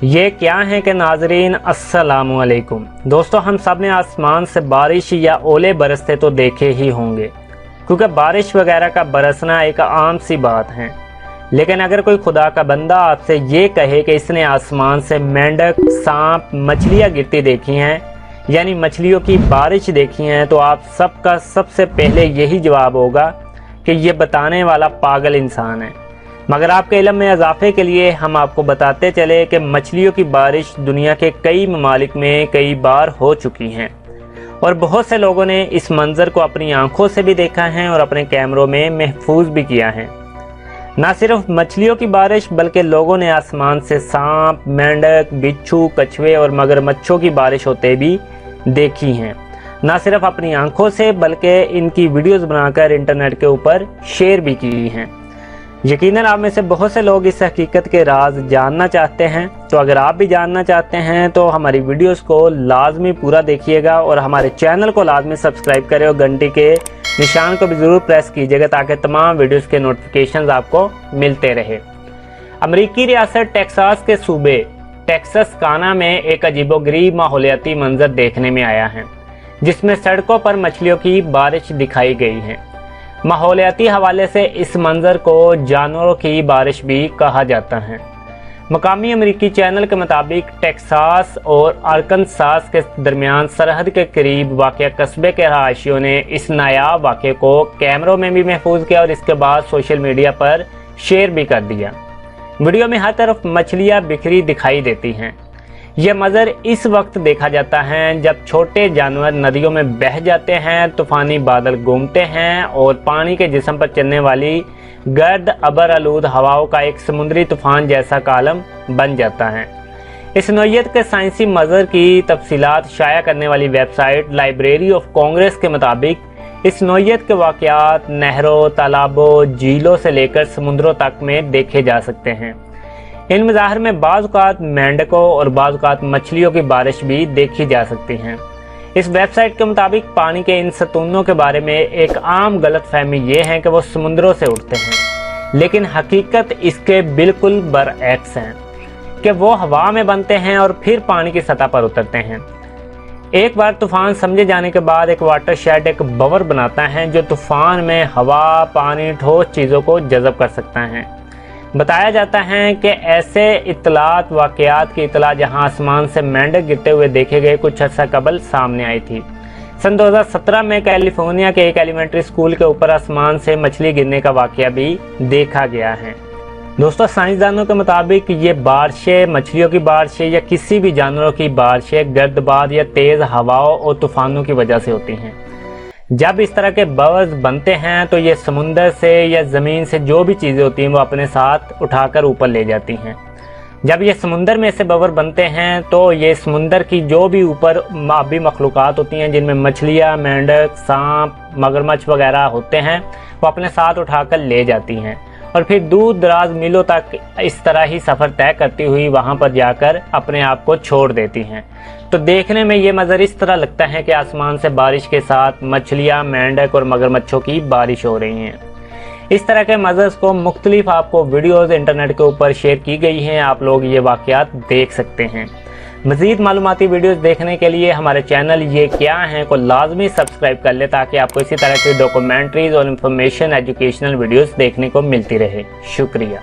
یہ کیا ہے کہ ناظرین السلام علیکم دوستو، ہم سب نے آسمان سے بارش یا اولے برستے تو دیکھے ہی ہوں گے، کیونکہ بارش وغیرہ کا برسنا ایک عام سی بات ہے۔ لیکن اگر کوئی خدا کا بندہ آپ سے یہ کہے کہ اس نے آسمان سے مینڈک، سانپ، مچھلیاں گرتی دیکھی ہیں، یعنی مچھلیوں کی بارش دیکھی ہیں، تو آپ سب کا سب سے پہلے یہی جواب ہوگا کہ یہ بتانے والا پاگل انسان ہے۔ مگر آپ کے علم میں اضافے کے لیے ہم آپ کو بتاتے چلے کہ مچھلیوں کی بارش دنیا کے کئی ممالک میں کئی بار ہو چکی ہیں، اور بہت سے لوگوں نے اس منظر کو اپنی آنکھوں سے بھی دیکھا ہے اور اپنے کیمروں میں محفوظ بھی کیا ہے۔ نہ صرف مچھلیوں کی بارش بلکہ لوگوں نے آسمان سے سانپ، مینڈک، بچھو، کچھوے اور مگرمچھوں کی بارش ہوتے بھی دیکھی ہیں، نہ صرف اپنی آنکھوں سے بلکہ ان کی ویڈیوز بنا کر انٹرنیٹ کے اوپر شیئر بھی کی ہیں۔ یقیناً آپ میں سے بہت سے لوگ اس حقیقت کے راز جاننا چاہتے ہیں، تو اگر آپ بھی جاننا چاہتے ہیں تو ہماری ویڈیوز کو لازمی پورا دیکھیے گا اور ہمارے چینل کو لازمی سبسکرائب کریں اور گھنٹی کے نشان کو بھی ضرور پریس کیجیے گا تاکہ تمام ویڈیوز کے نوٹیفیکیشنز آپ کو ملتے رہے۔ امریکی ریاست ٹیکساس کے صوبے ٹیکساس میں ایک عجیب و غریب ماحولیاتی منظر دیکھنے میں آیا ہے، جس میں سڑکوں پر مچھلیوں کی بارش دکھائی گئی ہے۔ ماحولیاتی حوالے سے اس منظر کو جانوروں کی بارش بھی کہا جاتا ہے۔ مقامی امریکی چینل کے مطابق ٹیکساس اور آرکنساس کے درمیان سرحد کے قریب واقع قصبے کے رہائشیوں نے اس نایاب واقعے کو کیمروں میں بھی محفوظ کیا اور اس کے بعد سوشل میڈیا پر شیئر بھی کر دیا۔ ویڈیو میں ہر طرف مچھلیاں بکھری دکھائی دیتی ہیں۔ یہ منظر اس وقت دیکھا جاتا ہے جب چھوٹے جانور ندیوں میں بہہ جاتے ہیں، طوفانی بادل گھومتے ہیں اور پانی کے جسم پر چلنے والی گرد ابر آلود ہواؤں کا ایک سمندری طوفان جیسا کالم بن جاتا ہے۔ اس نوعیت کے سائنسی منظر کی تفصیلات شائع کرنے والی web site library of Congress کے مطابق اس نوعیت کے واقعات نہروں، تالابوں، جھیلوں سے لے کر سمندروں تک میں دیکھے جا سکتے ہیں۔ ان مظاہر میں بعض اوقات مینڈکوں اور بعض اوقات مچھلیوں کی بارش بھی دیکھی جا سکتی ہیں۔ اس ویب سائٹ کے مطابق پانی کے ان ستونوں کے بارے میں ایک عام غلط فہمی یہ ہے کہ وہ سمندروں سے اٹھتے ہیں، لیکن حقیقت اس کے بالکل برعکس ہے کہ وہ ہوا میں بنتے ہیں اور پھر پانی کی سطح پر اترتے ہیں۔ ایک بار طوفان سمجھے جانے کے بعد ایک واٹر شیڈ ایک بور بناتا ہے جو طوفان میں ہوا، پانی، ٹھوس چیزوں کو جذب کر سکتا ہے۔ بتایا جاتا ہے کہ ایسے اطلاعات واقعات کی اطلاع جہاں آسمان سے مینڈک گرتے ہوئے دیکھے گئے کچھ عرصہ قبل سامنے آئی تھی۔ سن 2017 میں کیلیفورنیا کے ایک ایلیمنٹری اسکول کے اوپر آسمان سے مچھلی گرنے کا واقعہ بھی دیکھا گیا ہے۔ دوستو، سائنسدانوں کے مطابق یہ بارشیں، مچھلیوں کی بارشیں یا کسی بھی جانوروں کی بارشیں گرد باد یا تیز ہواؤں اور طوفانوں کی وجہ سے ہوتی ہیں۔ جب اس طرح کے بورز بنتے ہیں تو یہ سمندر سے یا زمین سے جو بھی چیزیں ہوتی ہیں وہ اپنے ساتھ اٹھا کر اوپر لے جاتی ہیں۔ جب یہ سمندر میں سے بور بنتے ہیں تو یہ سمندر کی جو بھی اوپر آبی مخلوقات ہوتی ہیں جن میں مچھلیاں، مینڈک، سانپ، مگرمچھ وغیرہ ہوتے ہیں وہ اپنے ساتھ اٹھا کر لے جاتی ہیں اور پھر دور دراز میلوں تک اس طرح ہی سفر طے کرتی ہوئی وہاں پر جا کر اپنے آپ کو چھوڑ دیتی ہیں۔ تو دیکھنے میں یہ منظر اس طرح لگتا ہے کہ آسمان سے بارش کے ساتھ مچھلیاں، مینڈک اور مگرمچھوں کی بارش ہو رہی ہیں۔ اس طرح کے منظرز کو مختلف آپ کو ویڈیوز انٹرنیٹ کے اوپر شیئر کی گئی ہیں، آپ لوگ یہ واقعات دیکھ سکتے ہیں۔ مزید معلوماتی ویڈیوز دیکھنے کے لیے ہمارے چینل یہ کیا ہیں کو لازمی سبسکرائب کر لیں تاکہ آپ کو اسی طرح کی ڈاکومنٹریز اور انفارمیشن ایجوکیشنل ویڈیوز دیکھنے کو ملتی رہے۔ شکریہ۔